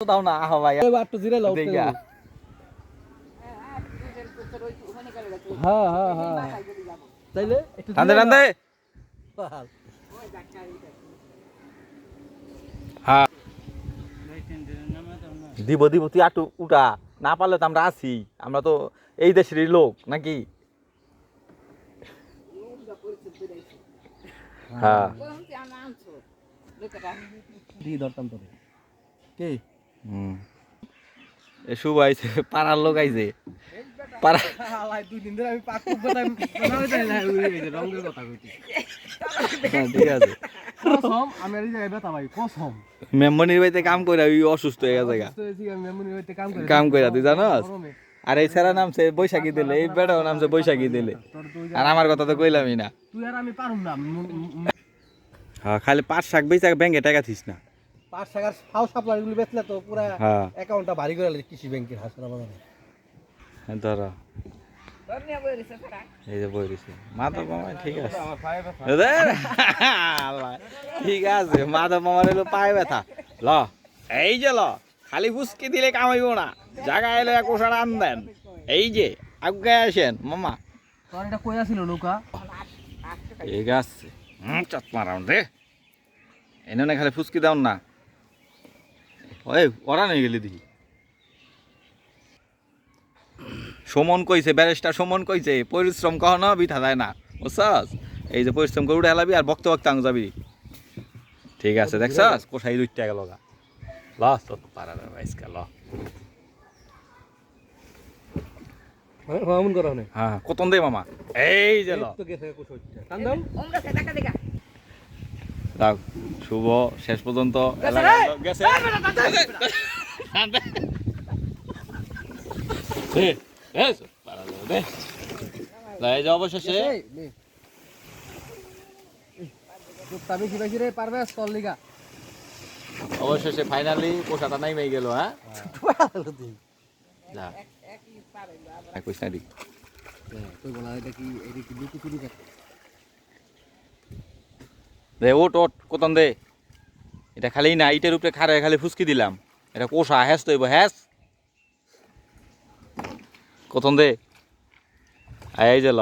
দাও না আহ ভাই একটু জিরে লাও দেখা হ্যাঁ হ্যাঁ হ্যাঁ তাইলে একটু টানতে টানতে হ্যাঁ দিব দিব তুই আটু উঠা না পারলে তো আমরা আছি আমরা তো এই দেশেরই লোক নাকি হ্যাঁ দিয়ে ধরতাম তোরে কে এ শুভ আইছে পাড়ার লোক আইছে পাড়া দুই দিন ধরে আমি পাক রঙের কথা কইছি ঠিক আছে কসম আমি এই জায়গায় ব্যথা ভাই কসম মেমনির বাড়িতে কাম করে ওই অসুস্থ হয়ে গেছে কাম করে তুই জানোস আর এই সেরা নামছে বৈশাখী দিলে এই বেটাও নামছে বৈশাখী দিলে আর আমার কথা তো কইলামই না তুই আর আমি পারুম না হ্যাঁ খালি পাঁচ শাক বেচা ব্যাংকে টাকা থিস না পাঁচ টাকার ফাও সাপ্লাই গুলো বেচলে তো পুরা অ্যাকাউন্টটা ভারী করে কৃষি ব্যাংকের হাসপাতাল বাজারে ধর এই যে বই দিছে মাধব মামা ঠিক আছে ঠিক আছে মাধব মামার এলো পায়ে ব্যথা ল এই যে ল খালি ফুসকি দিলে কামাইব না জায়গা এলে কোষার আন দেন এই যে আগে আসেন মামা তোর এটা কই আছিল নৌকা ঠিক আছে চট মারাম রে এনে খালি ফুসকি দাও না ওই ওরা নিয়ে গেলি দেখি সমন কইছে ব্যারিস্টার সমন কইছে পরিশ্রম কখনো বিথা যায় না বুঝছস এই যে পরিশ্রম করে উঠে এলাবি আর বক্ত বক্ত আং যাবি ঠিক আছে দেখছস কোথায় দুইটা গেল গা লস তো পারা রে ভাইসকা ল হামুন করা নে হ্যাঁ কতন দে মামা এই যে ল তো গেছে কোষটা টান দাও ওমরা সে টাকা দেখা দাও শুভ শেষ পর্যন্ত গেছে অবশেষে আমি কি পাইছি রে পারবে চল লিগা অবশেষে ফাইনালি পোষাটা নাই মেয়ে গেল হ্যাঁ যা কইস না দিক তুই বলা এটা কি দুটো চুরি কাট দে ওট ওট কতন দে এটা খালি না ইটের উপরে খারে খালি ফুসকি দিলাম এটা কোষা হ্যাস তৈব হ্যাস কতন দে এই যে ল